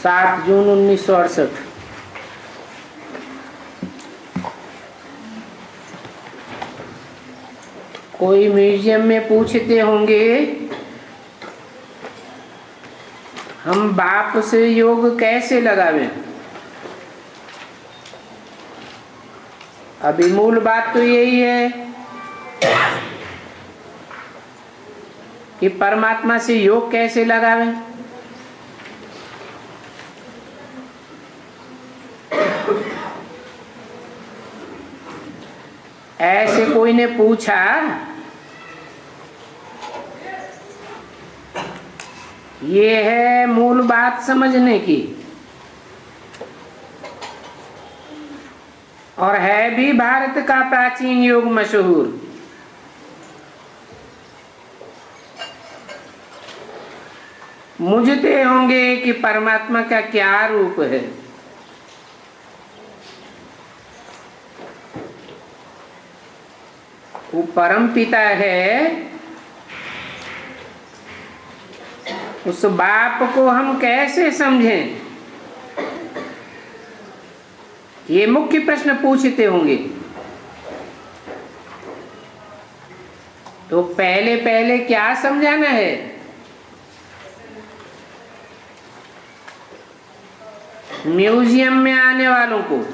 7 जून 1968। कोई म्यूजियम में पूछते होंगे हम बाप से योग कैसे लगावें। अभी मूल बात तो यही है कि परमात्मा से योग कैसे लगावें। ऐसे कोई ने पूछा, ये है मूल बात समझने की, और है भी भारत का प्राचीन योग मशहूर। मुझते होंगे कि परमात्मा का क्या रूप है। वो परम पिता है, उस बाप को हम कैसे समझें, ये मुख्य प्रश्न पूछते होंगे। तो पहले पहले क्या समझाना है। म्यूजियम में आने वालों को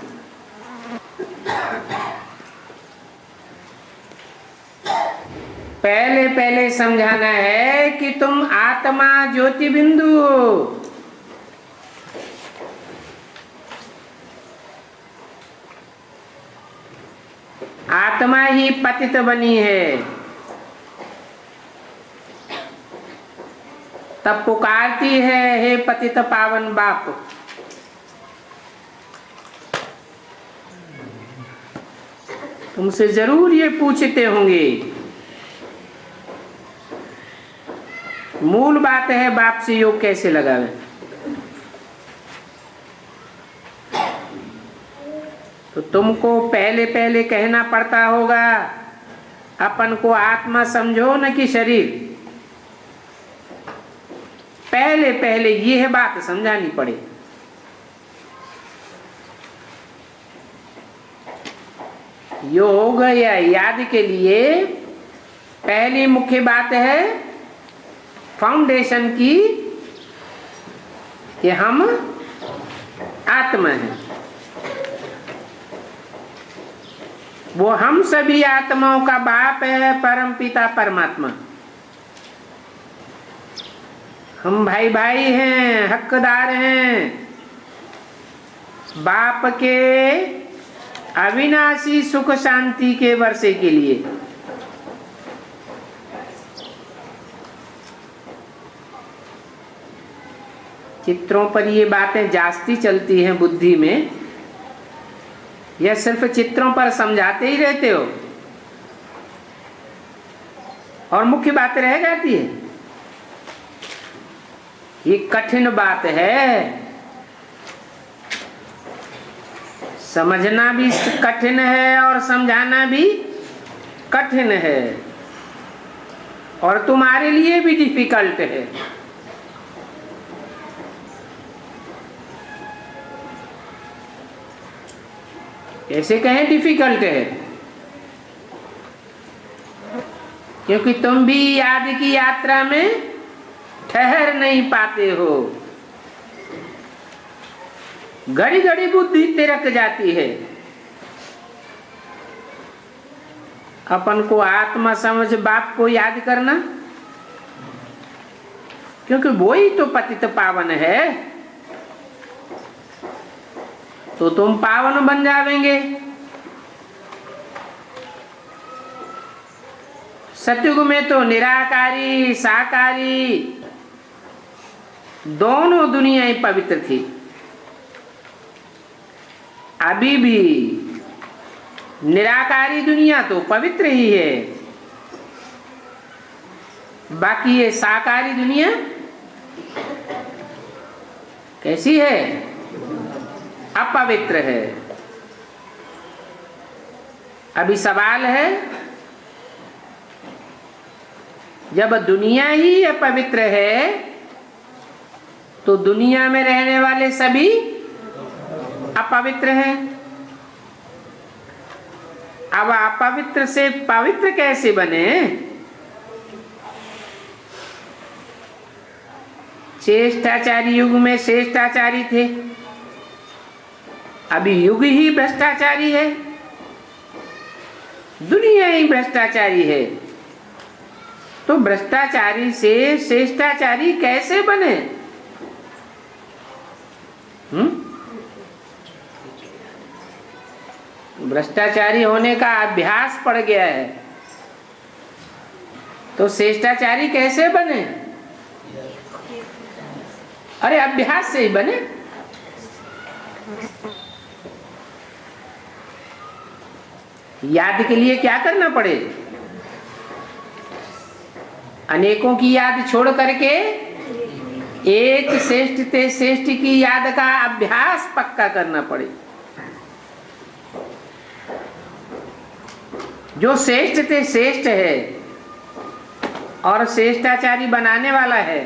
पहले पहले समझाना है कि तुम आत्मा ज्योति बिंदु हो। आत्मा ही पतित बनी है, तब पुकारती है, हे पतित पावन बाप। तुमसे जरूर ये पूछते होंगे। मूल बात है बाप से योग कैसे लगावे। तो तुमको पहले पहले कहना पड़ता होगा, अपन को आत्मा समझो न कि शरीर। पहले पहले यह बात समझानी पड़े। योग या याद के लिए पहली मुख्य बात है फाउंडेशन की, कि हम आत्मा हैं। वो हम सभी आत्माओं का बाप है, परम पिता परमात्मा। हम भाई भाई हैं, हकदार हैं बाप के अविनाशी सुख शांति के वर्षे के लिए। चित्रों पर ये बातें जास्ती चलती हैं बुद्धि में, या सिर्फ चित्रों पर समझाते ही रहते हो और मुख्य बात रह जाती है। ये कठिन बात है, समझना भी कठिन है और समझाना भी कठिन है, और तुम्हारे लिए भी डिफिकल्ट है। कैसे कहें डिफिकल्ट है, क्योंकि तुम भी याद की यात्रा में ठहर नहीं पाते हो। घड़ी घड़ी बुद्धि तिरक जाती है। अपन को आत्मा समझ बाप को याद करना, क्योंकि वो ही तो पतित पावन है। तो तुम पावन बन जावेंगे। सतयुग में तो निराकारी साकारी दोनों दुनियाएं पवित्र थी। अभी भी निराकारी दुनिया तो पवित्र ही है, बाकी ये साकारी दुनिया कैसी है, अपवित्र है। अभी सवाल है, जब दुनिया ही अपवित्र है तो दुनिया में रहने वाले सभी अपवित्र हैं। अब अपवित्र से पवित्र कैसे बने? श्रेष्ठाचारी युग में श्रेष्ठाचारी थे, अभी युग ही भ्रष्टाचारी है, दुनिया ही भ्रष्टाचारी है। तो भ्रष्टाचारी से श्रेष्ठाचारी कैसे बने? भ्रष्टाचारी होने का अभ्यास पड़ गया है, तो श्रेष्ठाचारी कैसे बने? अरे अभ्यास से ही बने। याद के लिए क्या करना पड़े? अनेकों की याद छोड़ करके एक श्रेष्ठ ते श्रेष्ठ की याद का अभ्यास पक्का करना पड़े। जो श्रेष्ठ ते श्रेष्ठ है और श्रेष्ठाचारी बनाने वाला है,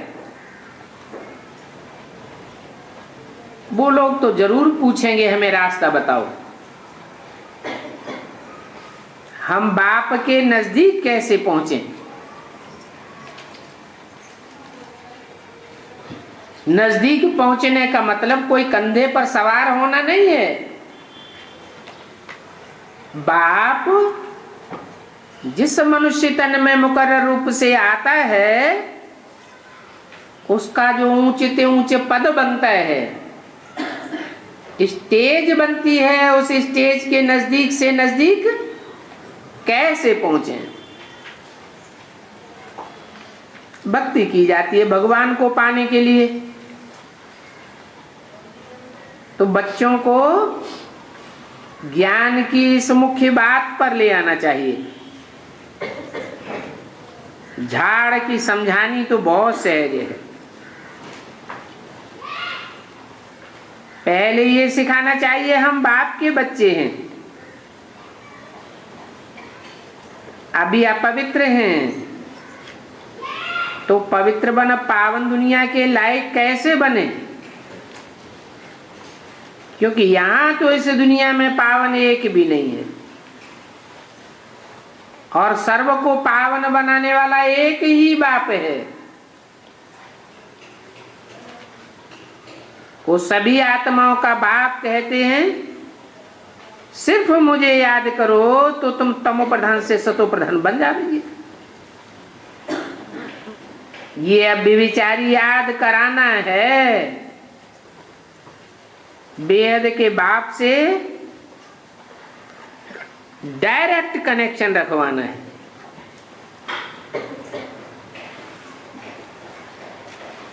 वो लोग तो जरूर पूछेंगे हमें रास्ता बताओ, हम बाप के नजदीक कैसे पहुंचे। नजदीक पहुंचने का मतलब कोई कंधे पर सवार होना नहीं है। बाप जिस मनुष्य तन में मुकर्रर रूप से आता है, उसका जो ऊंचे ते ऊंचे पद बनता है, स्टेज बनती है, उस स्टेज के नजदीक से नजदीक कैसे पहुंचे। भक्ति की जाती है भगवान को पाने के लिए, तो बच्चों को ज्ञान की इस मुख्य बात पर ले आना चाहिए। झाड़ की समझानी तो बहुत सहज है। पहले ये सिखाना चाहिए हम बाप के बच्चे हैं, अभी अपवित्र हैं, तो पवित्र बन पावन दुनिया के लायक कैसे बने। क्योंकि यहां तो इस दुनिया में पावन एक भी नहीं है, और सर्व को पावन बनाने वाला एक ही बाप है। वो सभी आत्माओं का बाप कहते हैं, सिर्फ मुझे याद करो तो तुम तमो प्रधान से सतो प्रधान बन जाओगे। ये अब विचारी याद कराना है, बेहद के बाप से डायरेक्ट कनेक्शन रखवाना है।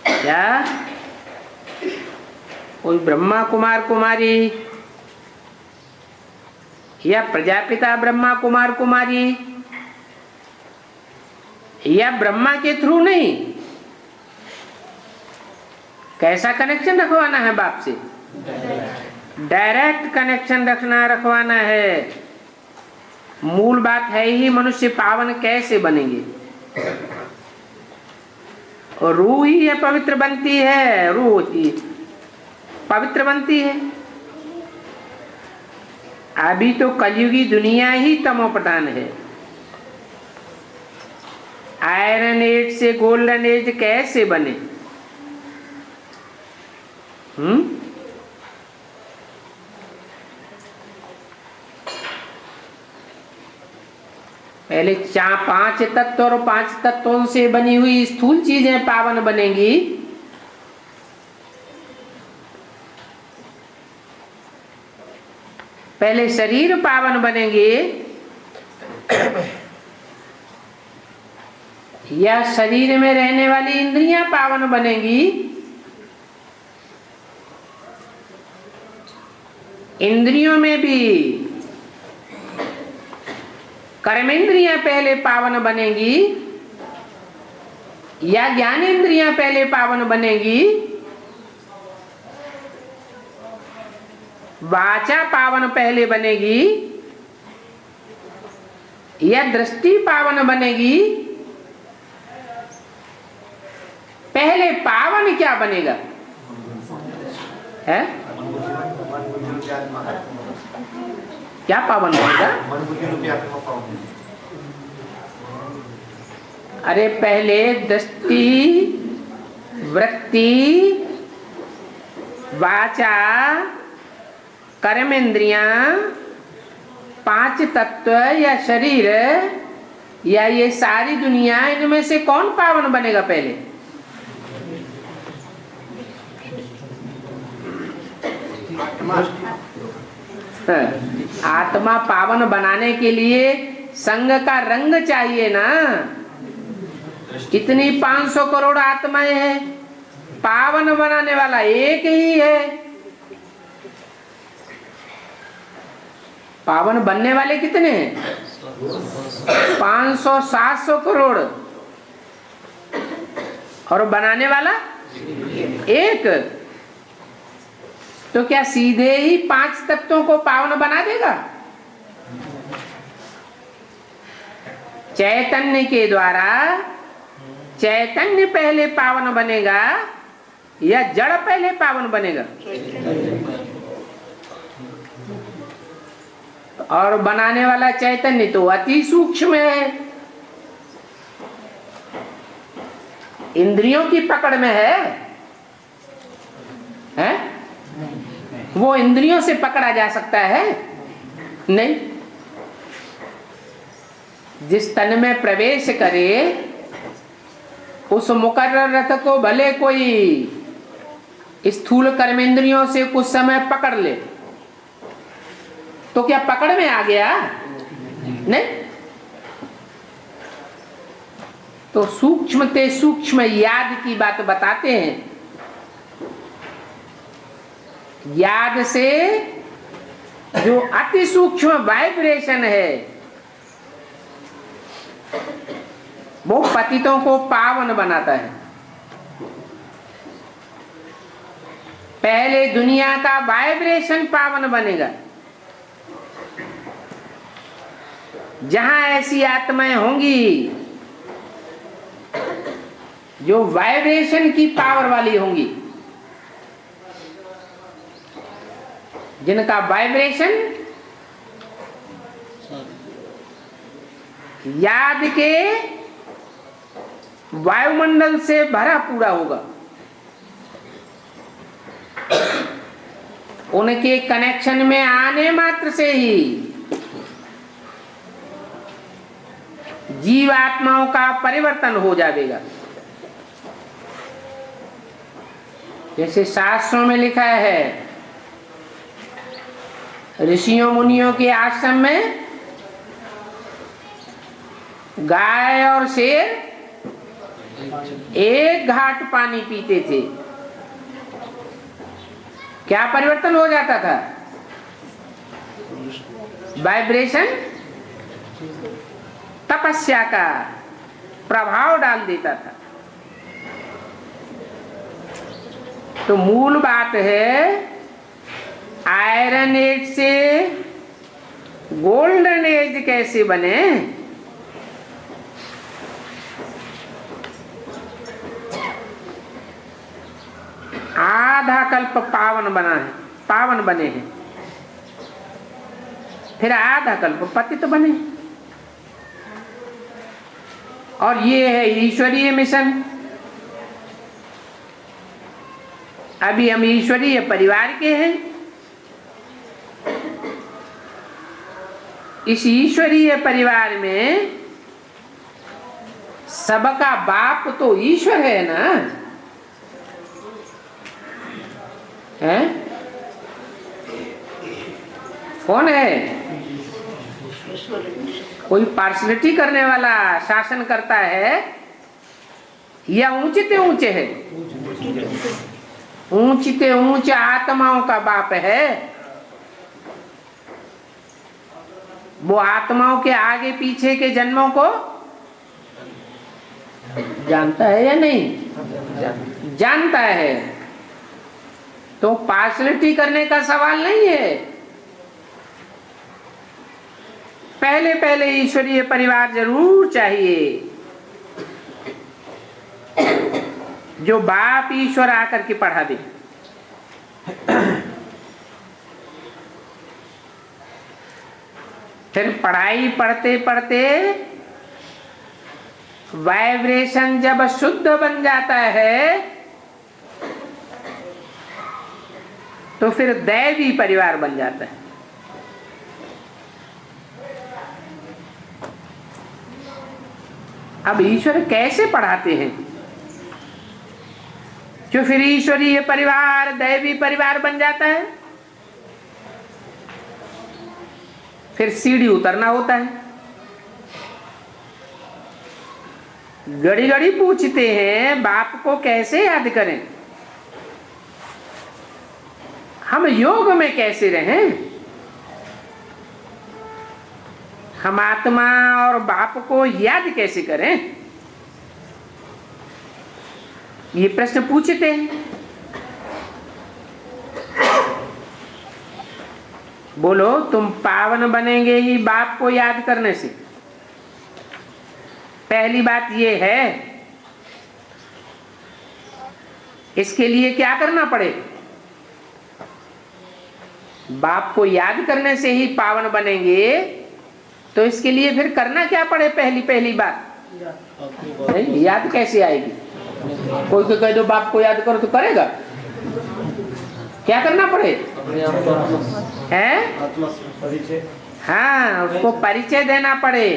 क्या कोई ब्रह्मा कुमार कुमारी या प्रजापिता ब्रह्मा कुमार कुमारी या ब्रह्मा के थ्रू नहीं, कैसा कनेक्शन रखवाना है बाप से? डायरेक्ट कनेक्शन रखवाना है। मूल बात है ही मनुष्य पावन कैसे बनेंगे, और रूह ही है पवित्र बनती है, रूह ही पवित्र बनती है। अभी तो कलयुगी दुनिया ही तमो प्रधान है। आयरन एज से गोल्डन एज कैसे बने? पहले 5 तत्व और 5 तत्वों से बनी हुई स्थूल चीजें पावन बनेंगी, पहले शरीर पावन बनेंगे, या शरीर में रहने वाली इंद्रियां पावन बनेंगी। इंद्रियों में भी कर्मेंद्रियां पहले पावन बनेंगी, या ज्ञानेंद्रियां पहले पावन बनेंगी, वाचा पावन पहले बनेगी, या दृष्टि पावन बनेगी। पहले पावन क्या बनेगा? है? क्या पावन बनेगा? अरे पहले दृष्टि, वृत्ति, वाचा, कर्मेंद्रियां, 5 तत्व या शरीर या ये सारी दुनिया, इनमें से कौन पावन बनेगा पहले? आत्मा पावन बनाने के लिए संग का रंग चाहिए ना। कितनी 500 करोड़ आत्माएं हैं, पावन बनाने वाला एक ही है। पावन बनने वाले कितने हैं? 500-700 करोड़, और बनाने वाला एक। तो क्या सीधे ही 5 तत्वों को पावन बना देगा? चैतन्य के द्वारा चैतन्य पहले पावन बनेगा या जड़ पहले पावन बनेगा? और बनाने वाला चैतन्य तो अति सूक्ष्म है, इंद्रियों की पकड़ में है? वो इंद्रियों से पकड़ा जा सकता है? नहीं। जिस तन में प्रवेश करे उस मुकर्रर रथ को भले कोई स्थूल कर्मेंद्रियों से कुछ समय पकड़ ले, तो क्या पकड़ में आ गया? नहीं। तो सूक्ष्म ते सूक्ष्म याद की बात बताते हैं। याद से जो अति सूक्ष्म वाइब्रेशन है वो पतितों को पावन बनाता है। पहले दुनिया का वाइब्रेशन पावन बनेगा। जहां ऐसी आत्माएं होंगी जो वाइब्रेशन की पावर वाली होंगी, जिनका वाइब्रेशन याद के वायुमंडल से भरा पूरा होगा, उनके कनेक्शन में आने मात्र से ही जीवात्माओं का परिवर्तन हो जाएगा। जैसे शास्त्रों में लिखा है, ऋषियों मुनियों के आश्रम में गाय और शेर एक घाट पानी पीते थे। क्या परिवर्तन हो जाता था? वाइब्रेशन तपस्या का प्रभाव डाल देता था। तो मूल बात है, आयरन एज से गोल्डन एज कैसे बने? आधा कल्प पावन बना है, पावन बने हैं, फिर आधा कल्प पतित बने। और ये है ईश्वरीय मिशन। अभी हम ईश्वरीय परिवार के हैं। इस ईश्वरीय परिवार में सबका बाप तो ईश्वर है ना, है? कौन है? कोई पार्शलिटी करने वाला शासन करता है या ऊंचते ऊंचे है? ऊंचते ऊंचे आत्माओं का बाप है। वो आत्माओं के आगे पीछे के जन्मों को जानता है या नहीं? जानता है। तो पार्शलिटी करने का सवाल नहीं है। पहले पहले ईश्वरीय परिवार जरूर चाहिए, जो बाप ईश्वर आकर के पढ़ा दे। फिर पढ़ाई पढ़ते पढ़ते वाइब्रेशन जब शुद्ध बन जाता है तो फिर दैवी परिवार बन जाता है। अब ईश्वर कैसे पढ़ाते हैं जो फिर ईश्वरीय परिवार दैवी परिवार बन जाता है? फिर सीढ़ी उतरना होता है। घड़ी घड़ी पूछते हैं बाप को कैसे याद करें, हम योग में कैसे रहें, हम आत्मा और बाप को याद कैसे करें, ये प्रश्न पूछते हैं। बोलो तुम पावन बनेंगे ही बाप को याद करने से। पहली बात ये है, इसके लिए क्या करना पड़े? बाप को याद करने से ही पावन बनेंगे, तो इसके लिए फिर करना क्या पड़े? पहली बात याद कैसे आएगी? कोई को कह दो बाप को याद करो तो करेगा? क्या करना पड़े? है? हाँ, उसको परिचय देना पड़े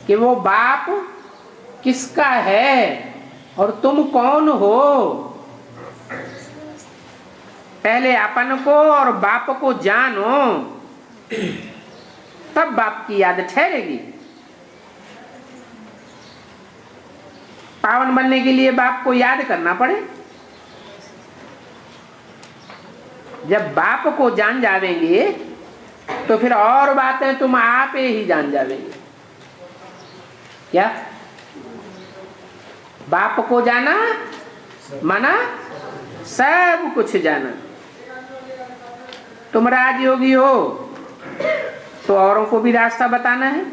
कि वो बाप किसका है और तुम कौन हो। पहले अपन को और बाप को जानो, तब बाप की याद ठहरेगी। पावन बनने के लिए बाप को याद करना पड़े। जब बाप को जान जावेंगे तो फिर और बातें तुम आप ही जान जावेंगे। क्या बाप को जाना माना सब कुछ जाना। तुम राजयोगी हो तो औरों को भी रास्ता बताना है।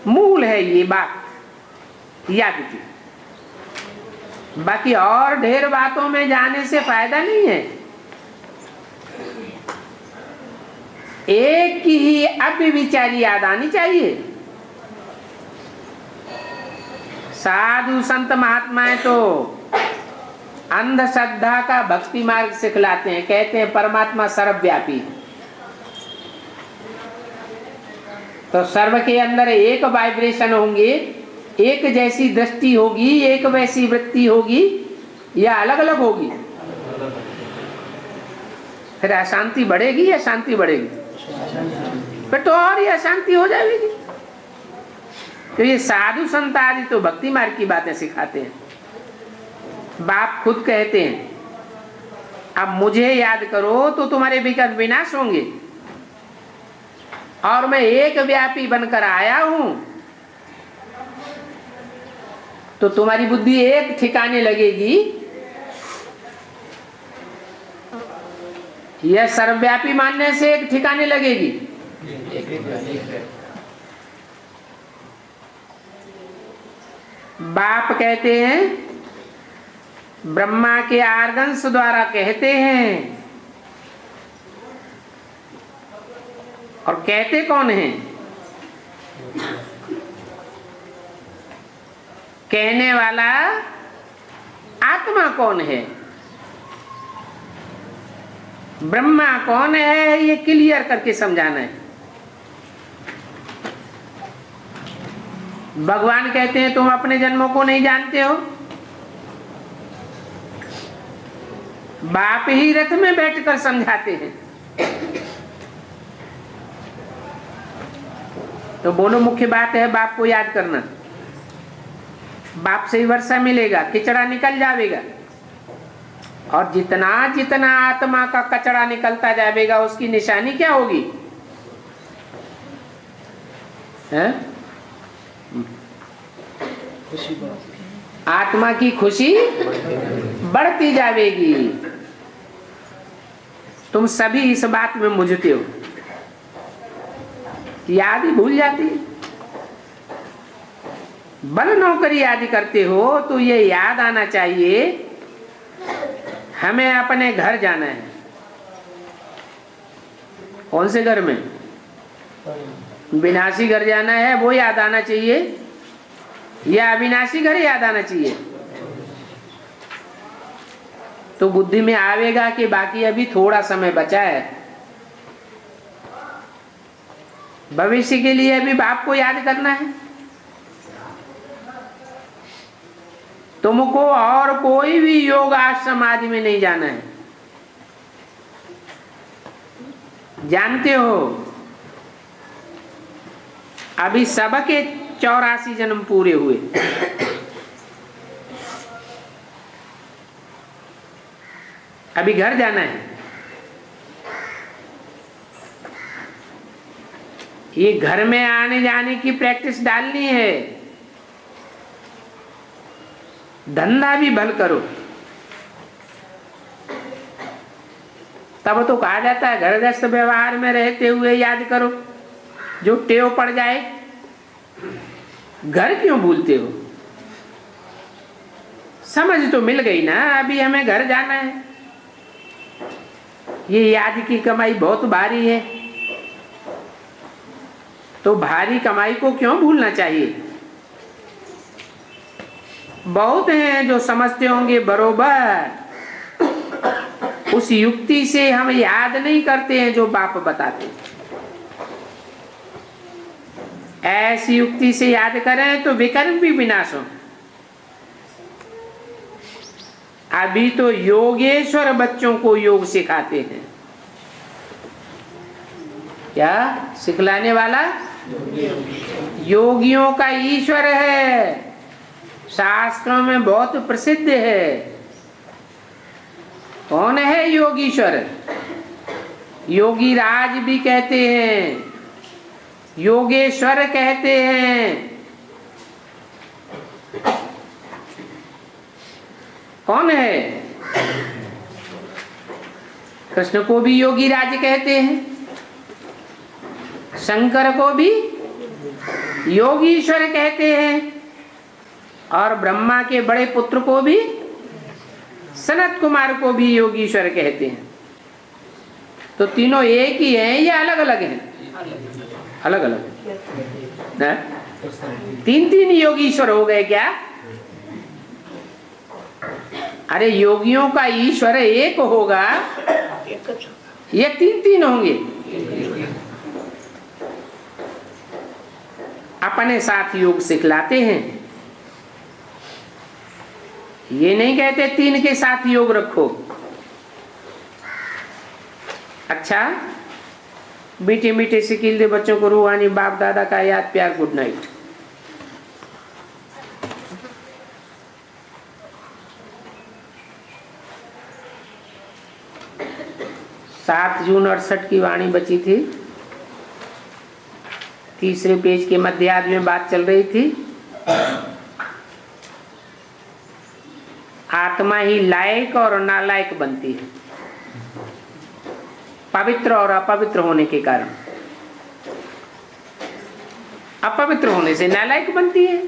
मूल है ये बात याद की। बाकी और ढेर बातों में जाने से फायदा नहीं है। एक की ही अव्यभिचारी याद आनी चाहिए। साधु संत महात्माएं तो अंधश्रद्धा का भक्ति मार्ग सिखलाते हैं, कहते हैं परमात्मा सर्वव्यापी। तो सर्व के अंदर एक वाइब्रेशन होंगे, एक जैसी दृष्टि होगी, एक वैसी वृत्ति होगी, या अलग अलग होगी? फिर अशांति बढ़ेगी या शांति बढ़ेगी? फिर तो और ही अशांति हो जाएगी। तो ये साधु संत आदि तो भक्ति मार्ग की बातें सिखाते हैं। बाप खुद कहते हैं अब मुझे याद करो तो तुम्हारे विकल्प विनाश होंगे, और मैं एक व्यापी बनकर आया हूं तो तुम्हारी बुद्धि एक ठिकाने लगेगी। यह सर्वव्यापी मानने से एक ठिकाने लगेगी। बाप कहते हैं, ब्रह्मा के आर्गंस द्वारा कहते हैं, और कहते कौन हैं? कहने वाला आत्मा कौन है, ब्रह्मा कौन है, ये क्लियर करके समझाना है। भगवान कहते हैं तुम अपने जन्मों को नहीं जानते हो। बाप ही रथ में बैठकर समझाते हैं। तो बोलो मुख्य बात है बाप को याद करना। बाप से ही वर्षा मिलेगा, किचड़ा निकल जाएगा, और जितना जितना आत्मा का कचड़ा निकलता जाएगा उसकी निशानी क्या होगी? है? आत्मा की खुशी बढ़ती जाएगी। तुम सभी इस बात में मुझते हो, याद ही भूल जाती। बल नौकरी याद करते हो तो ये याद आना चाहिए हमें अपने घर जाना है। कौन से घर में? विनाशी घर जाना है, वो याद आना चाहिए या अविनाशी घर याद आना चाहिए? तो बुद्धि में आवेगा कि बाकी अभी थोड़ा समय बचा है, भविष्य के लिए अभी बाप को याद करना है। तुमको और कोई भी योग आश्रम आदि में नहीं जाना है। जानते हो अभी सबके 84 जन्म पूरे हुए। अभी घर जाना है। ये घर में आने जाने की प्रैक्टिस डालनी है। धंधा भी भल करो। तब तो कहा जाता है घर गृहस्थ व्यवहार में रहते हुए याद करो, जो टेव पड़ जाए। घर क्यों भूलते हो? समझ तो मिल गई ना, अभी हमें घर जाना है। ये याद की कमाई बहुत भारी है, तो भारी कमाई को क्यों भूलना चाहिए? बहुत हैं जो समझते होंगे बरोबर, उस युक्ति से हम याद नहीं करते हैं जो बाप बताते। ऐसी युक्ति से याद करें तो विकर्म भी विनाश हो। अभी तो योगेश्वर बच्चों को योग सिखाते हैं। क्या सिखलाने वाला? योगियों का ईश्वर है, शास्त्रों में बहुत प्रसिद्ध है। कौन है योगीश्वर? योगी राज भी कहते हैं, योगेश्वर कहते हैं। कौन है? कृष्ण को भी योगी राज कहते हैं, शंकर को भी योगीश्वर कहते हैं, और ब्रह्मा के बड़े पुत्र को भी, सनत कुमार को भी योगीश्वर कहते हैं। तो तीनों एक ही हैं या अलग अलग हैं? अलग अलग है। तीन तीन योगीश्वर हो गए क्या? अरे योगियों का ईश्वर एक होगा या तीन तीन होंगे? अपने साथ योग सिखलाते हैं। ये नहीं कहते तीन के साथ योग रखो। अच्छा, मीठे मीठे सिकिल दे बच्चों को रूहानी बाप दादा का याद प्यार, गुड नाइट। 7 जून 68 की वाणी बची थी। तीसरे पेज के मध्यार्ध में बात चल रही थी। आत्मा ही लायक और नालायक बनती है, पवित्र और अपवित्र होने के कारण। अपवित्र होने से नालायक बनती है।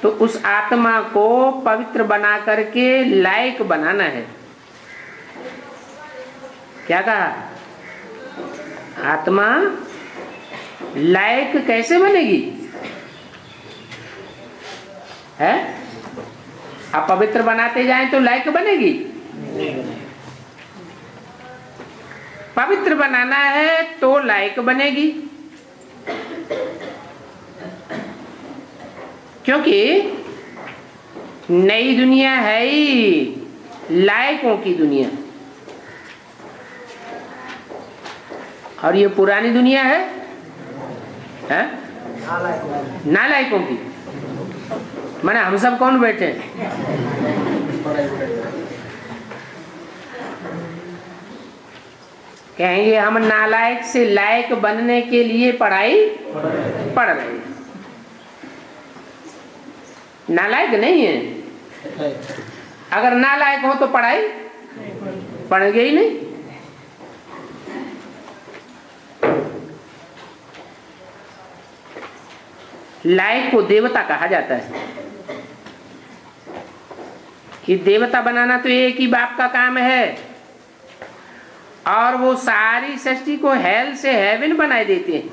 तो उस आत्मा को पवित्र बना करके लायक बनाना है। क्या कहा? आत्मा लायक कैसे बनेगी? है? अपवित्र बनाते जाएं तो लायक बनेगी? पवित्र बनाना है तो लायक बनेगी। क्योंकि नई दुनिया है ही लायकों की दुनिया, और ये पुरानी दुनिया है नालायकों की। माने हम सब कौन बैठे हैं? कहेंगे हम नालायक से लायक बनने के लिए पढ़ाई पढ़ रहे हैं। नालायक नहीं है। अगर नालायक हो तो पढ़ाई पढ़ेंगे ही नहीं। लायक को देवता कहा जाता है। कि देवता बनाना तो एक ही बाप का काम है, और वो सारी सृष्टि को हेल से हेवन बनाए देते हैं।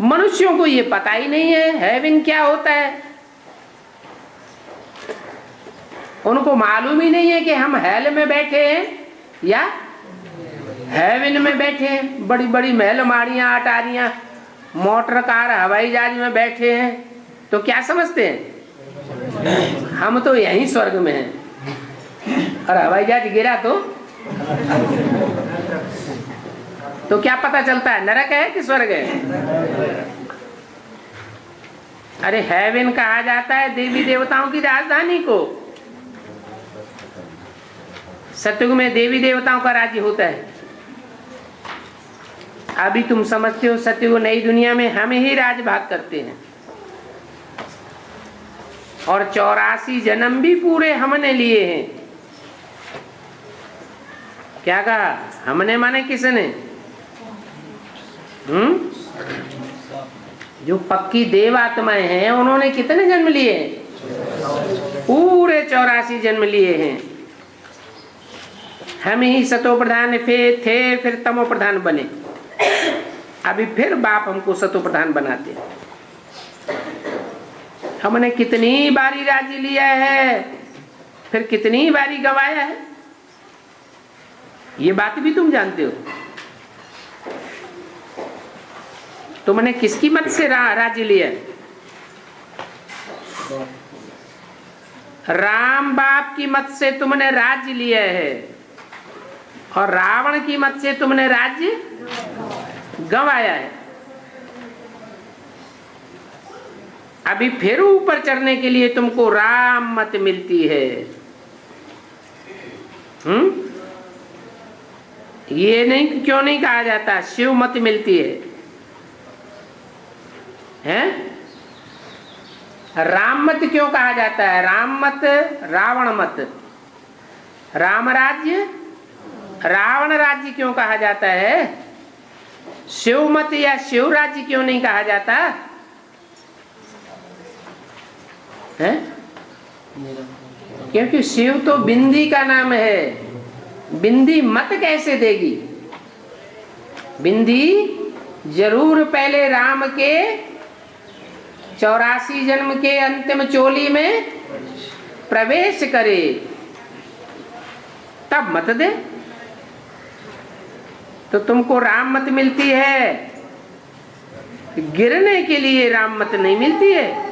मनुष्यों को ये पता ही नहीं है हेवन क्या होता है, उनको मालूम ही नहीं है कि हम हेल में बैठे हैं या हेवन में बैठे हैं। बड़ी बड़ी महल माड़ियां अटारियां मोटर कार हवाई जहाज में बैठे हैं, तो क्या समझते हैं हम तो यहीं स्वर्ग में हैं, और हवाई जहाज गिरा तो क्या पता चलता है नरक है कि स्वर्ग है। अरे हेवन कहा जाता है देवी देवताओं की राजधानी को। सतयुग में देवी देवताओं का राज्य होता है। अभी तुम समझते हो सतयुग नई दुनिया में हम ही राजभाग करते हैं, और 84 जन्म भी पूरे हमने लिए हैं। क्या कहा हमने, माने किसने? जो पक्की देव आत्माएं हैं उन्होंने कितने जन्म लिए? पूरे 84 जन्म लिए हैं। हम ही सतो प्रधान थे, फिर तमो प्रधान बने, अभी फिर बाप हमको सतो प्रधान बनाते। हमने कितनी बारी राज्य लिया है, फिर कितनी बारी गवाया है, ये बात भी तुम जानते हो। तुमने किसकी मत से राज्य लिया? राम बाप की मत से तुमने राज्य लिया है, और रावण की मत से तुमने राज्य गंवाया है। अभी फिर ऊपर चढ़ने के लिए तुमको राम मत मिलती है। ये नहीं, क्यों नहीं कहा जाता शिव मत मिलती है, हैं? राम मत क्यों कहा जाता है? राम मत, रावण मत, राम राज्य, रावण राज्य क्यों कहा जाता है? शिव मत या शिव राज्य क्यों नहीं कहा जाता है? क्योंकि शिव तो बिंदी का नाम है, बिंदी मत कैसे देगी? बिंदी जरूर पहले राम के 84 जन्म के अंतिम चोली में प्रवेश करे, तब मत दे। तो तुमको राम मत मिलती है, गिरने के लिए राम मत नहीं मिलती है।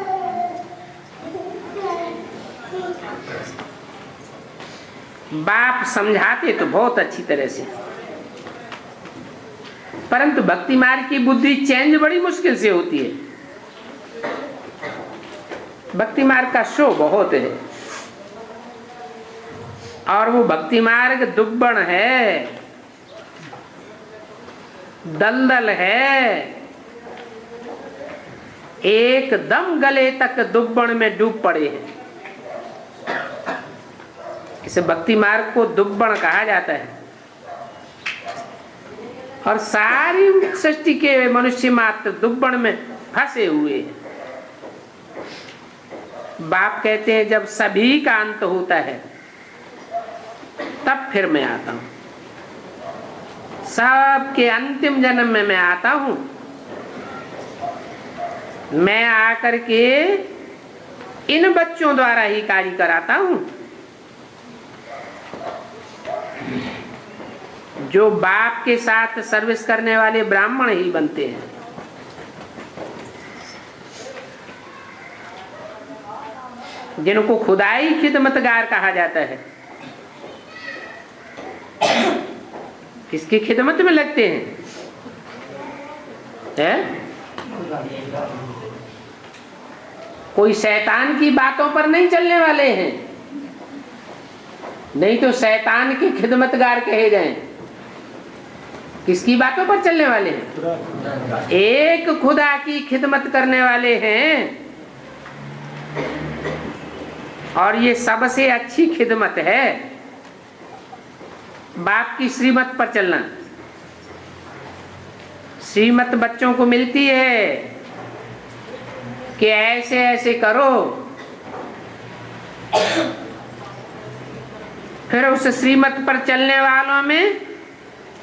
बाप समझाते तो बहुत अच्छी तरह से, परंतु भक्ति मार्ग की बुद्धि चेंज बड़ी मुश्किल से होती है। भक्ति मार्ग का शो बहुत है, और वो भक्ति मार्ग दुब्बण है, दलदल है, एकदम गले तक दुब्बण में डूब पड़े हैं। इसे भक्ति मार्ग को दुब्बण कहा जाता है, और सारी सृष्टि के मनुष्य मात्र दुब्बण में फंसे हुए हैं। बाप कहते हैं जब सभी का अंत होता है तब फिर मैं आता हूं, सबके अंतिम जन्म में मैं आता हूं। मैं आकर के इन बच्चों द्वारा ही कार्य कराता हूं, जो बाप के साथ सर्विस करने वाले ब्राह्मण ही बनते हैं। जिनको खुदाई खिदमतगार कहा जाता है, किसकी खिदमत में लगते हैं? कोई शैतान की बातों पर नहीं चलने वाले हैं, नहीं तो शैतान के खिदमतगार कहे जाएं। किसकी बातों पर चलने वाले हैं? एक खुदा की खिदमत करने वाले हैं, और ये सबसे अच्छी खिदमत है, बाप की श्रीमत पर चलना। श्रीमत बच्चों को मिलती है कि ऐसे ऐसे करो, फिर उस श्रीमत पर चलने वालों में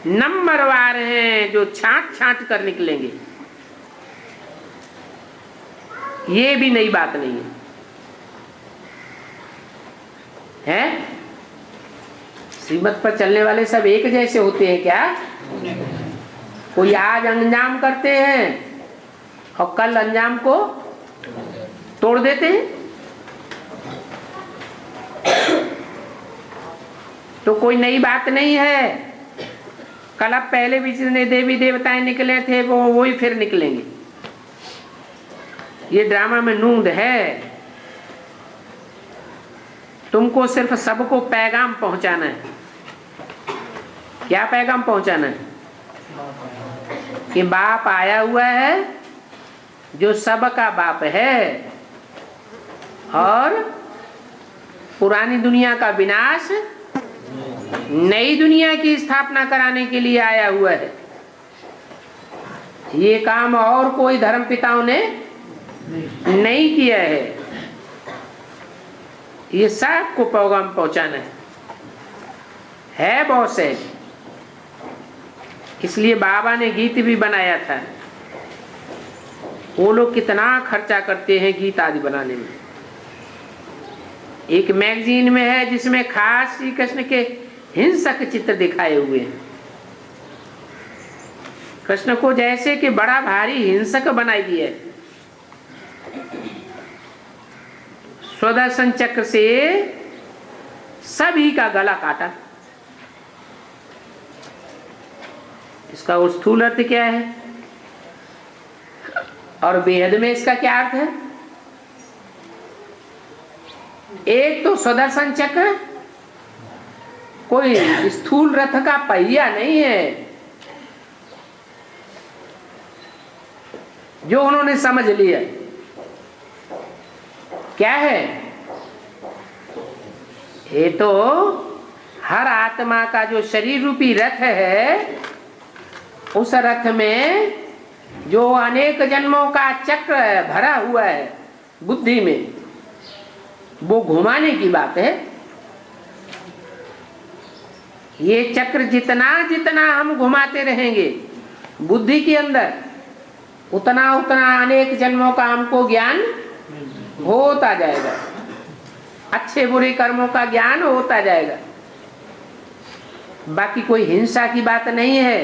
नंबरवार हैं जो छांट छांट कर निकलेंगे। ये भी नई बात नहीं है, है? श्रीमत पर चलने वाले सब एक जैसे होते हैं क्या? कोई आज अंजाम करते हैं और कल अंजाम को तोड़ देते हैं। तो कोई नई बात नहीं है। कल अब पहले भी जितने देवी देवताएं निकले थे वो वही फिर निकलेंगे। ये ड्रामा में नूंद है। तुमको सिर्फ सबको पैगाम पहुंचाना है। क्या पैगाम पहुंचाना है? कि बाप आया हुआ है जो सबका बाप है और पुरानी दुनिया का विनाश, नई दुनिया की स्थापना कराने के लिए आया हुआ है। ये काम और कोई धर्म पिताओं ने नहीं किया है। ये सबको पैगाम पहुंचाना है बहुत से। इसलिए बाबा ने गीत भी बनाया था। वो लोग कितना खर्चा करते हैं गीत आदि बनाने में। एक मैगजीन में है जिसमें खास श्री कृष्ण के हिंसक चित्र दिखाए हुए हैं। कृष्ण को जैसे कि बड़ा भारी हिंसक बनाई दिया है। सुदर्शन चक्र से सभी का गला काटा। इसका स्थूल अर्थ क्या है और बेहद में इसका क्या अर्थ है? एक तो सुदर्शन चक्र कोई स्थूल रथ का पहिया नहीं है जो उन्होंने समझ लिया। क्या है? ये तो हर आत्मा का जो शरीर रूपी रथ है, उस रथ में जो अनेक जन्मों का चक्र भरा हुआ है बुद्धि में, वो घुमाने की बात है। ये चक्र जितना जितना हम घुमाते रहेंगे बुद्धि के अंदर, उतना उतना अनेक जन्मों का हमको ज्ञान होता जाएगा। अच्छे बुरे कर्मों का ज्ञान होता जाएगा। बाकी कोई हिंसा की बात नहीं है।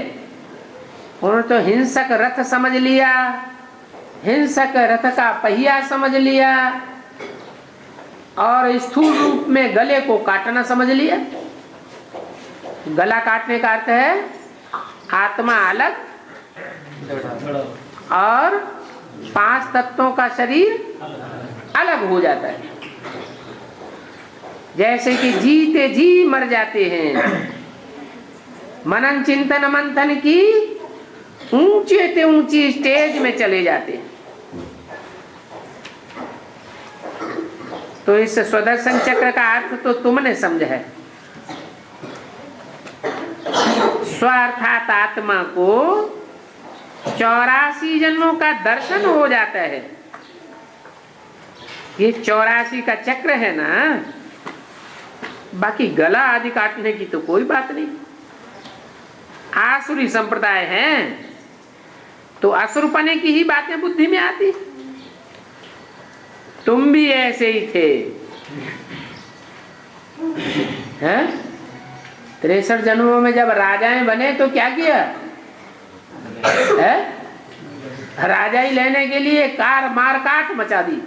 उन्होंने तो हिंसक रथ समझ लिया, हिंसक रथ का पहिया समझ लिया और स्थूल रूप में गले को काटना समझ लिया। गला काटने का अर्थ है आत्मा अलग और 5 तत्वों का शरीर अलग हो जाता है। जैसे कि जीते जी मर जाते हैं, मनन चिंतन मंथन की ऊंचे से ऊंची स्टेज में चले जाते हैं। तो इस सुदर्शन चक्र का अर्थ तो तुमने समझा है। स्व अर्थात आत्मा को 84 जन्मों का दर्शन हो जाता है। ये 84 का चक्र है ना। बाकी गला आदि काटने की तो कोई बात नहीं। आसुरी संप्रदाय हैं तो असुरपने की ही बातें बुद्धि में आती। तुम भी ऐसे ही थे, हैं? 63 जन्मों में जब राजाएं बने तो क्या किया है? राजाई लेने के लिए कार मार काट मचा दी।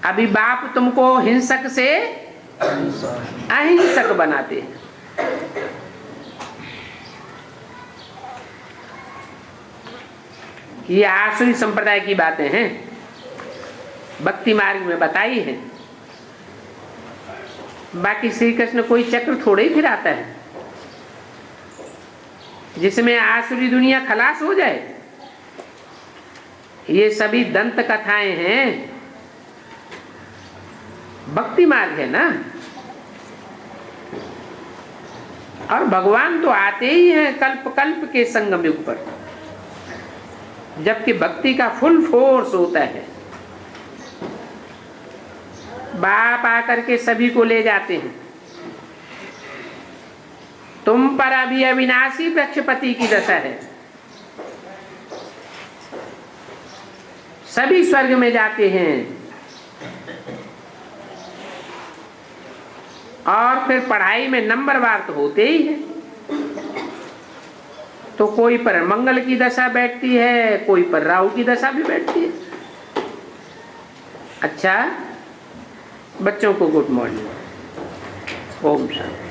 अभी बाप तुमको हिंसक से अहिंसक बनाते हैं। ये आसुरी संप्रदाय की बातें हैं, भक्ति मार्ग में बताई है। बाकी श्री कृष्ण कोई चक्र थोड़े ही फिराता है जिसमें आसुरी दुनिया खलास हो जाए। ये सभी दंत कथाएं हैं, भक्ति मार्ग है ना। और भगवान तो आते ही हैं कल्प कल्प के संगम युग पर, जबकि भक्ति का फुल फोर्स होता है। बाप आकर के सभी को ले जाते हैं। तुम पर अभी अविनाशी वृक्षपति की दशा है। सभी स्वर्ग में जाते हैं और फिर पढ़ाई में नंबरवार तो होते ही है। तो कोई पर मंगल की दशा बैठती है, कोई पर राहु की दशा भी बैठती है। अच्छा, बच्चों को गुड मॉर्निंग। ओम शांति।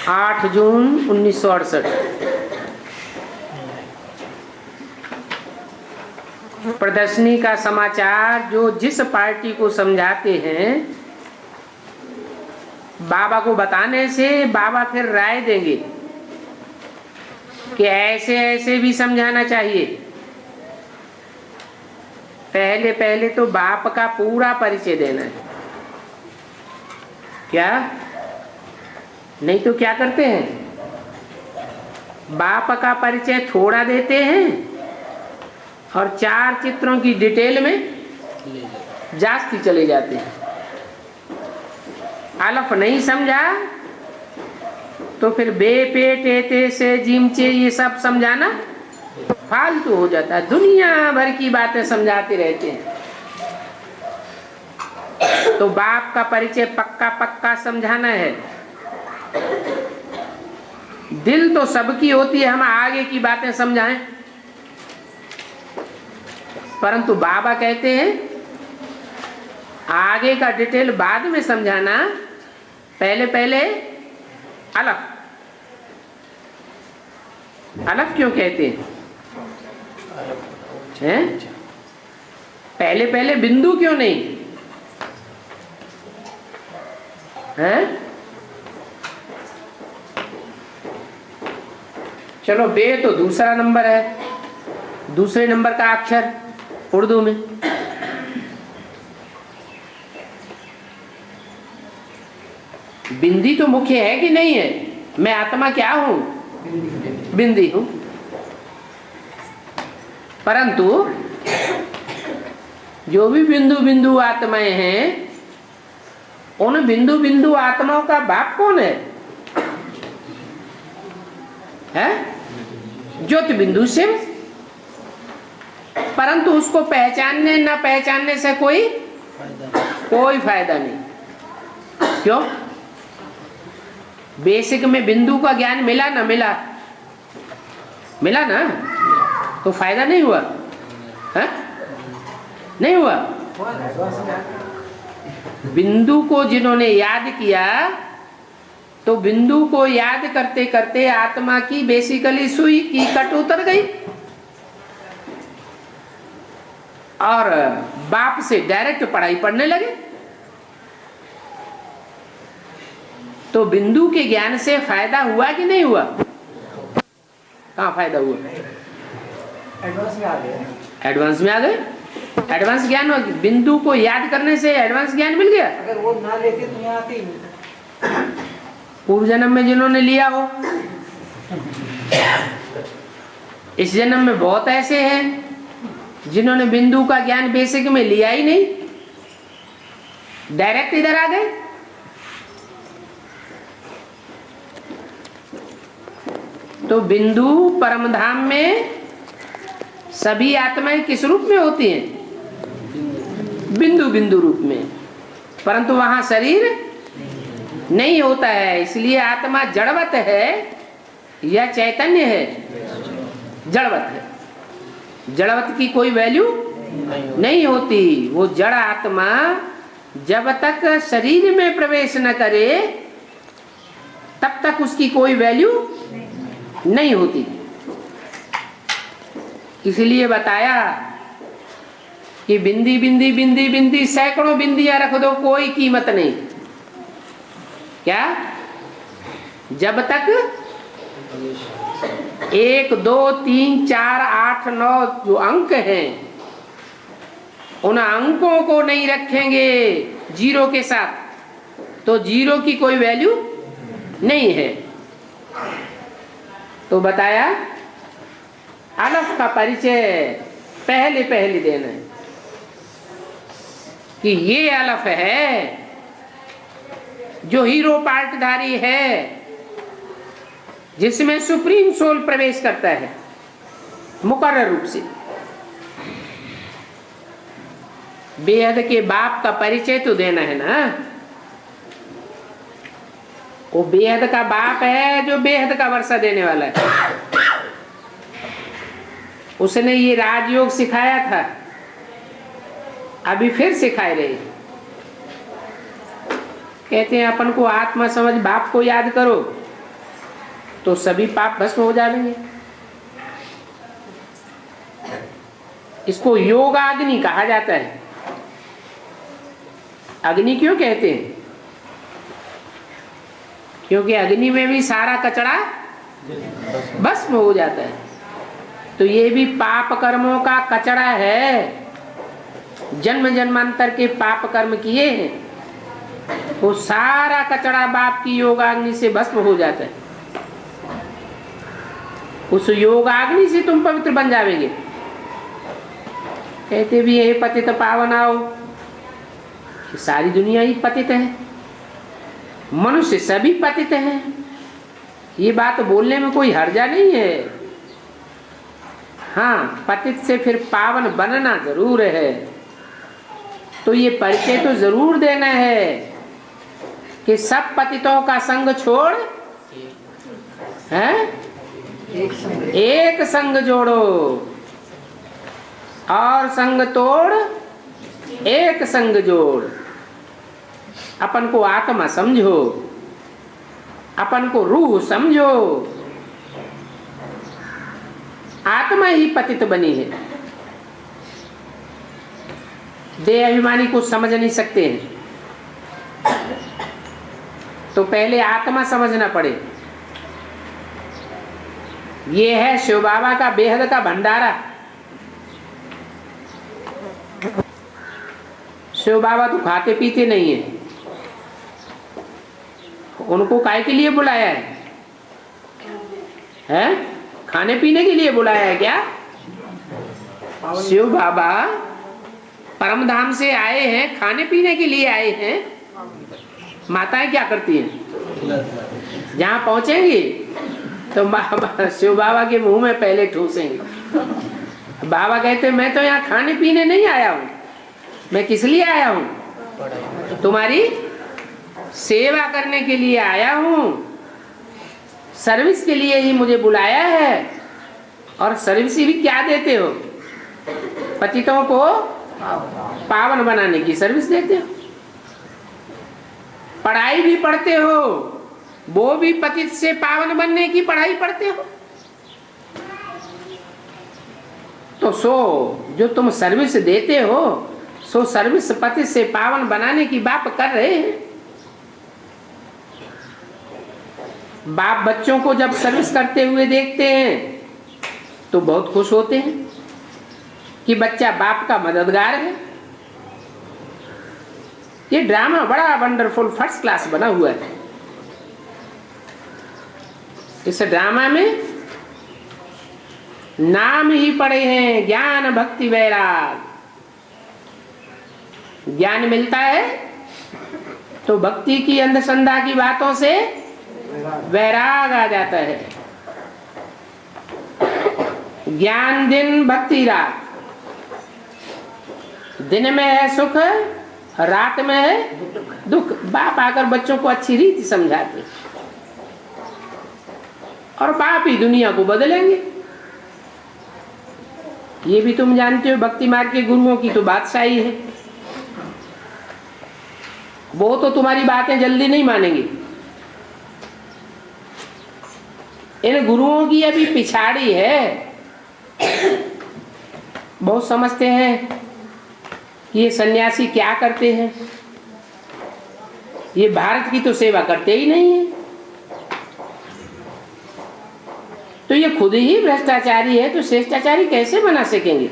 8 जून 1968 प्रदर्शनी का समाचार जो जिस पार्टी को समझाते हैं, बाबा को बताने से बाबा फिर राय देंगे कि ऐसे ऐसे भी समझाना चाहिए। पहले पहले तो बाप का पूरा परिचय देना है। क्या नहीं तो क्या करते हैं, बाप का परिचय थोड़ा देते हैं और 4 चित्रों की डिटेल में जास्ती चले जाते हैं। अलफ नहीं समझा तो फिर बे पे टे ते से जीमचे ये सब समझाना फालतू हो जाता है। दुनिया भर की बातें समझाते रहते हैं। तो बाप का परिचय पक्का पक्का समझाना है। दिल तो सबकी होती है हम आगे की बातें समझाएं, परंतु बाबा कहते हैं आगे का डिटेल बाद में समझाना, पहले पहले अलफ। अलफ क्यों कहते हैं? पहले पहले बिंदु क्यों नहीं हैं? चलो, बे तो दूसरा नंबर है, दूसरे नंबर का अक्षर उर्दू में। बिंदी तो मुख्य है कि नहीं है? मैं आत्मा क्या हूं? बिंदी हूं। परंतु जो भी बिंदु बिंदु आत्माएं हैं, उन बिंदु बिंदु आत्माओं का बाप कौन है? ज्योति बिंदु शिव। परंतु उसको पहचानने न पहचानने से कोई फायदा नहीं। क्यों? बेसिक में बिंदु का ज्ञान मिला ना मिला? मिला ना, तो फायदा नहीं हुआ है? नहीं हुआ। बिंदु को जिन्होंने याद किया, तो बिंदु को याद करते करते आत्मा की बेसिकली सुई की कट उतर गई और बाप से डायरेक्ट पढ़ाई पढ़ने लगे। तो बिंदु के ज्ञान से फायदा हुआ कि नहीं हुआ? कहाँ फायदा हुआ? एडवांस में आ गए। एडवांस में आ गए। एडवांस ज्ञान, बिंदु को याद करने से एडवांस ज्ञान मिल गया। अगर वो ना लेते तो यहाँ आते ही नहीं। पूर्व जन्म में जिन्होंने लिया हो, इस जन्म में बहुत ऐसे हैं जिन्होंने बिंदु का ज्ञान बेसिक में लिया ही नहीं, डायरेक्ट इधर आ गए। तो बिंदु परमधाम में सभी आत्माएं किस रूप में होती हैं? बिंदु बिंदु रूप में। परंतु वहां शरीर नहीं होता है। इसलिए आत्मा जड़वत है या चैतन्य है? जड़वत है। जड़वत की कोई वैल्यू नहीं होती। वो जड़ आत्मा जब तक शरीर में प्रवेश न करे तब तक उसकी कोई वैल्यू नहीं होती। इसलिए बताया कि बिंदी बिंदी बिंदी बिंदी सैकड़ों बिंदियां रख दो, कोई कीमत नहीं। क्या? जब तक 1 2 3 4 8 9 जो अंक हैं, उन अंकों को नहीं रखेंगे जीरो के साथ, तो जीरो की कोई वैल्यू नहीं है। तो बताया अलफ का परिचय पहले पहले देना है। कि ये अलफ है जो हीरो पार्टधारी है, जिसमें सुप्रीम सोल प्रवेश करता है मुकर्रर रूप से। बेहद के बाप का परिचय तो देना है ना। वो बेहद का बाप है जो बेहद का वर्षा देने वाला है। उसने ये राजयोग सिखाया था, अभी फिर सिखाए रहे। कहते हैं अपन को आत्मा समझ बाप को याद करो तो सभी पाप भस्म हो जाएंगे। इसको योगाग्नि कहा जाता है। अग्नि क्यों कहते हैं? क्योंकि अग्नि में भी सारा कचरा भस्म हो जाता है। तो ये भी पाप कर्मों का कचरा है। जन्म जन्मांतर के पाप कर्म किए हैं, वो सारा कचरा बाप की योगाग्नि से भस्म हो जाता है। उस योगाग्नि से तुम पवित्र बन जाओगे। कहते भी ये पतित पावन आओ, सारी दुनिया ही पतित है, मनुष्य सभी पतित हैं। ये बात बोलने में कोई हर्जा नहीं है। हाँ, पतित से फिर पावन बनना जरूर है। तो ये परिचय तो जरूर देना है कि सब पतितों का संग छोड़ एक संग जोड़ो, और संग तोड़ एक संग जोड़। अपन को आत्मा समझो, अपन को रूह समझो। आत्मा ही पतित बनी है। देह अभिमानी को समझ नहीं सकते हैं, तो पहले आत्मा समझना पड़े। ये है शिव बाबा का बेहद का भंडारा। शिव बाबा तो खाते पीते नहीं है। उनको काय के लिए बुलाया है? खाने पीने के लिए बुलाया है क्या? शिव बाबा परम धाम से आए हैं, खाने पीने के लिए आए हैं। माताएं क्या करती हैं? जहाँ पहुंचेंगी तो शिव बाबा के मुंह में पहले ठूसेंगे। बाबा कहते मैं तो यहाँ खाने पीने नहीं आया हूँ, मैं किस लिए आया हूँ? तुम्हारी सेवा करने के लिए आया हूँ। सर्विस के लिए ही मुझे बुलाया है। और सर्विस भी क्या देते हो? पतितों को पावन बनाने की सर्विस देते हो। पढ़ाई भी पढ़ते हो, वो भी पतित से पावन बनने की पढ़ाई पढ़ते हो। तो सो जो तुम सर्विस देते हो, सो सर्विस पतित से पावन बनाने की बात कर रहे हैं। बाप बच्चों को जब सर्विस करते हुए देखते हैं तो बहुत खुश होते हैं कि बच्चा बाप का मददगार है। ये ड्रामा बड़ा वंडरफुल फर्स्ट क्लास बना हुआ है। इस ड्रामा में नाम ही पड़े हैं ज्ञान भक्ति वैराग। ज्ञान मिलता है तो भक्ति की अंधश्रद्धा की बातों से वैराग आ जाता है। ज्ञान दिन भक्ति रात। दिन में है सुख, रात में है दुख। बाप आकर बच्चों को अच्छी रीति समझाते और बाप ही दुनिया को बदलेंगे। ये भी तुम जानते हो, भक्ति मार्ग के गुरुओं की तो बादशाही है। वो तो तुम्हारी बातें जल्दी नहीं मानेंगे। इन गुरुओं की अभी पिछाड़ी है। बहुत समझते हैं कि ये सन्यासी क्या करते हैं, ये भारत की तो सेवा करते ही नहीं है। तो ये खुद ही भ्रष्टाचारी है, तो श्रेष्ठाचारी कैसे बना सकेंगे?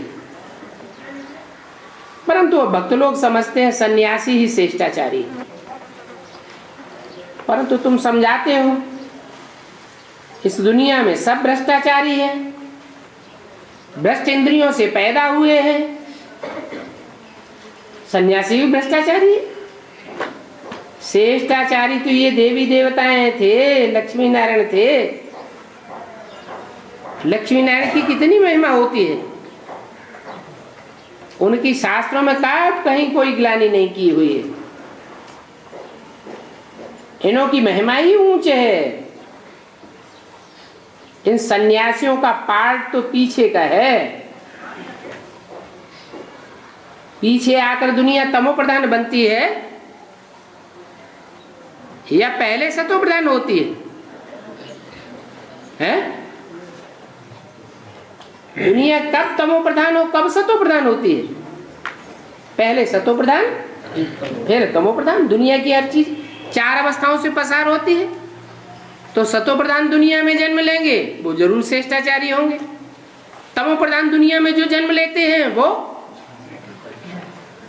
परंतु भक्त लोग समझते हैं सन्यासी ही श्रेष्ठाचारी है। परंतु तुम समझाते हो इस दुनिया में सब भ्रष्टाचारी है, भ्रष्ट इंद्रियों से पैदा हुए हैं। सन्यासी भी भ्रष्टाचारी है। श्रेष्ठाचारी तो ये देवी देवताएं थे, लक्ष्मी नारायण थे। लक्ष्मी नारायण की कितनी महिमा होती है, उनकी शास्त्रों में कहीं कोई ग्लानि नहीं की हुई है। इनों की महिमा ही ऊंच है। इन सन्यासियों का पार्ट तो पीछे का है। पीछे आकर दुनिया तमो प्रधान बनती है या पहले सतो प्रधान होती है? दुनिया कब तमो प्रधान हो, कब सतो प्रधान होती है? पहले सतो प्रधान फिर तमो प्रधान। दुनिया की हर चीज 4 अवस्थाओं से पसार होती है। तो सतो प्रधान दुनिया में जन्म लेंगे वो जरूर श्रेष्ठाचारी होंगे। तमो प्रधान दुनिया में जो जन्म लेते हैं वो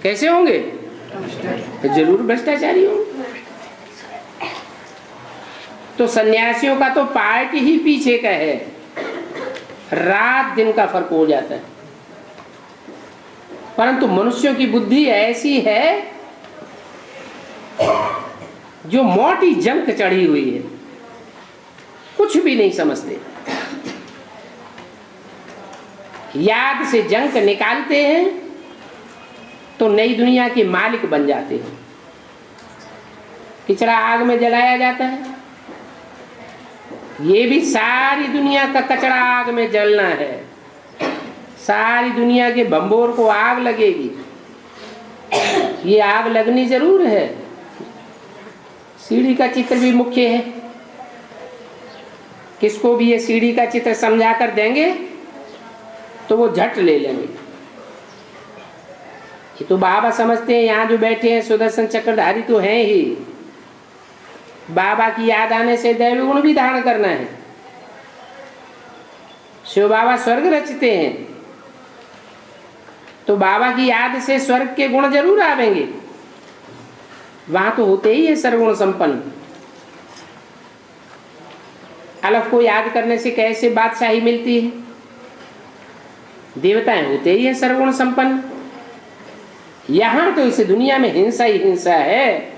कैसे होंगे? जरूर भ्रष्टाचारी होंगे। तो सन्यासियों का तो पार्ट ही पीछे का है। रात दिन का फर्क हो जाता है। परंतु मनुष्यों की बुद्धि ऐसी है जो मोटी जंक चढ़ी हुई है, कुछ भी नहीं समझते। याद से जंक निकालते हैं तो नई दुनिया के मालिक बन जाते हैं। कचरा आग में जलाया जाता है, ये भी सारी दुनिया का कचरा आग में जलना है। सारी दुनिया के बम्बोर को आग लगेगी, ये आग लगनी जरूर है। सीढ़ी का चित्र भी मुख्य है। किसको भी ये सीढ़ी का चित्र समझा कर देंगे तो वो झट ले लेंगे। ये तो बाबा समझते हैं, यहाँ जो बैठे हैं सुदर्शन चक्रधारी तो हैं ही। बाबा की याद आने से दैवी गुण भी धारण करना है। शिव बाबा स्वर्ग रचते हैं तो बाबा की याद से स्वर्ग के गुण जरूर आवेंगे। वहां तो होते ही है सर्वगुण संपन्न। अलफ को याद करने से कैसे बादशाही मिलती है? देवताएं होते ही है सर्वगुण संपन्न। यहां तो इस दुनिया में हिंसा ही हिंसा है,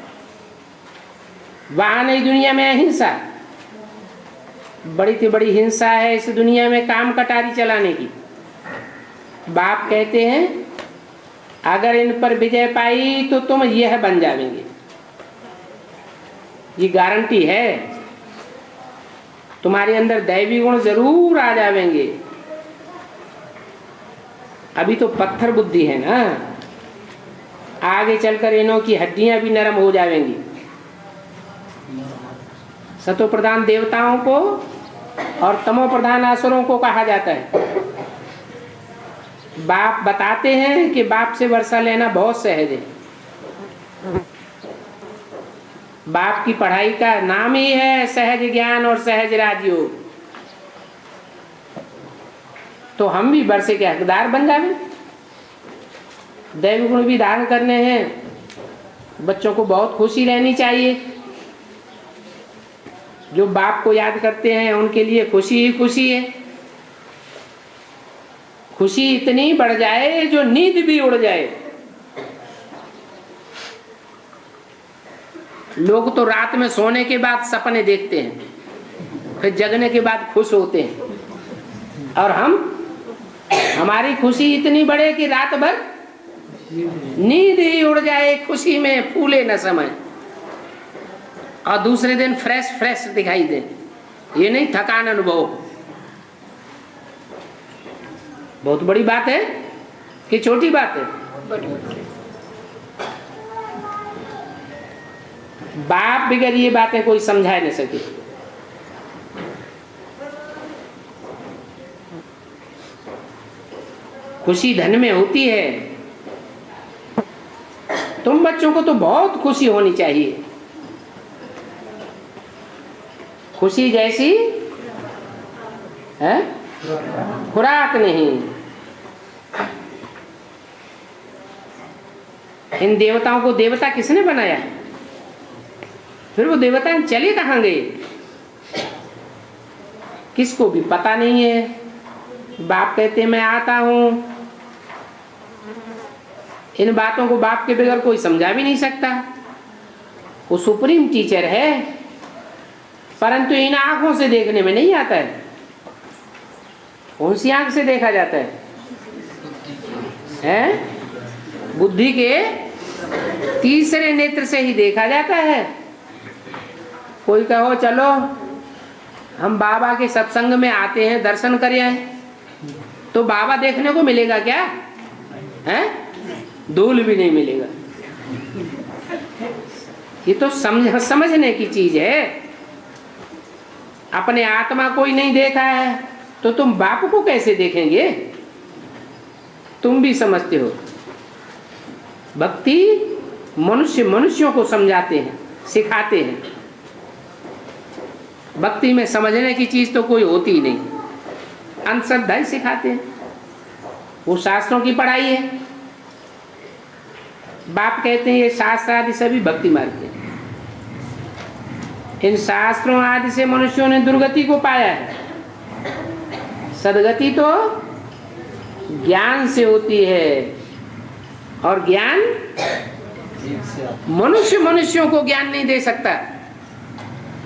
वहां नहीं दुनिया में अहिंसा। बड़ी से बड़ी हिंसा है इस दुनिया में काम कटारी चलाने की। बाप कहते हैं अगर इन पर विजय पाई तो तुम यह बन जाएंगे, ये गारंटी है। तुम्हारे अंदर दैवी गुण जरूर आ जाएंगे। अभी तो पत्थर बुद्धि है ना, आगे चलकर इनों की हड्डियां भी नरम हो जाएंगी। सतो प्रधान देवताओं को और तमो प्रधान असुरों को कहा जाता है। बाप बताते हैं कि बाप से वर्षा लेना बहुत सहज है। बाप की पढ़ाई का नाम ही है सहज ज्ञान और सहज राजयोग। तो हम भी वर्षे के हकदार बन जावे। दैव गुण भी धारण करने हैं। बच्चों को बहुत खुशी रहनी चाहिए। जो बाप को याद करते हैं उनके लिए खुशी ही खुशी है। खुशी इतनी बढ़ जाए जो नींद भी उड़ जाए। लोग तो रात में सोने के बाद सपने देखते हैं, फिर जगने के बाद खुश होते हैं। और हमारी खुशी इतनी बढ़े कि रात भर नींद ही उड़ जाए, खुशी में फूले न समय, और दूसरे दिन फ्रेश दिखाई दे। ये नहीं थकान अनुभव। बहुत बड़ी बात है कि छोटी बात है? बाप बिगर ये बातें कोई समझा नहीं सके। खुशी धन में होती है। तुम बच्चों को तो बहुत खुशी होनी चाहिए। खुशी जैसी है खुराक नहीं। इन देवताओं को देवता किसने बनाया? फिर वो देवता चले कहाँ गए? किसको भी पता नहीं है। बाप कहते मैं आता हूं, इन बातों को बाप के बगैर कोई समझा भी नहीं सकता। वो सुप्रीम टीचर है, परंतु इन आंखों से देखने में नहीं आता है। कौन सी आंख से देखा जाता है? बुद्धि के तीसरे नेत्र से ही देखा जाता है। कोई कहो चलो हम बाबा के सत्संग में आते हैं, दर्शन करें आए, तो बाबा देखने को मिलेगा क्या? है? धूल भी नहीं मिलेगा। ये तो समझने की चीज है। अपने आत्मा को ही नहीं देखा है तो तुम बाप को कैसे देखेंगे? तुम भी समझते हो, भक्ति मनुष्यों को समझाते हैं, सिखाते हैं। भक्ति में समझने की चीज तो कोई होती ही नहीं, अंधश्रद्धा ही सिखाते हैं। वो शास्त्रों की पढ़ाई है। बाप कहते हैं ये शास्त्र आदि सभी भक्ति मार्ग है। इन शास्त्रों आदि से मनुष्यों ने दुर्गति को पाया है। सदगति तो ज्ञान से होती है, और ज्ञान मनुष्यों को ज्ञान नहीं दे सकता।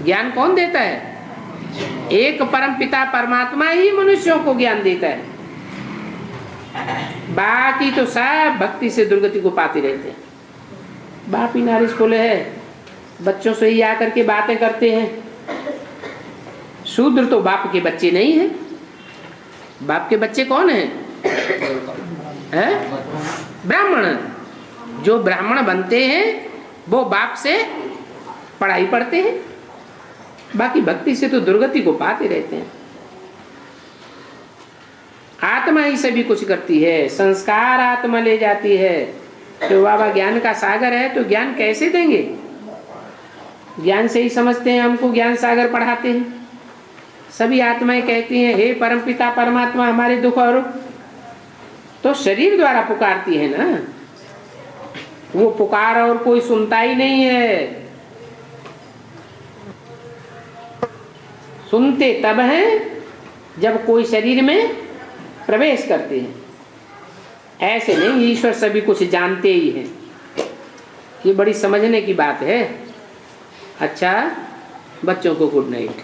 ज्ञान कौन देता है? एक परम पिता परमात्मा ही मनुष्यों को ज्ञान देता है। बाकी तो सब भक्ति से दुर्गति को पाते रहते हैं। बाप ही नारिश खोले है, बच्चों से ही आकर के बातें करते हैं। शूद्र तो बाप के बच्चे नहीं हैं। बाप के बच्चे कौन हैं? ब्राह्मण। जो ब्राह्मण बनते हैं वो बाप से पढ़ाई पढ़ते हैं, बाकी भक्ति से तो दुर्गति को पाते रहते हैं। आत्मा ही सभी कुछ करती है, संस्कार आत्मा ले जाती है। तो बाबा ज्ञान का सागर है, तो ज्ञान कैसे देंगे? ज्ञान से ही समझते हैं, हमको ज्ञान सागर पढ़ाते हैं। सभी आत्माएं कहती हैं हे परमपिता परमात्मा हमारे दुख और, तो शरीर द्वारा पुकारती है ना। वो पुकार और कोई सुनता ही नहीं है। सुनते तब हैं जब कोई शरीर में प्रवेश करते हैं। ऐसे नहीं, ईश्वर सभी कुछ जानते ही हैं। ये बड़ी समझने की बात है। अच्छा, बच्चों को गुड नाइट।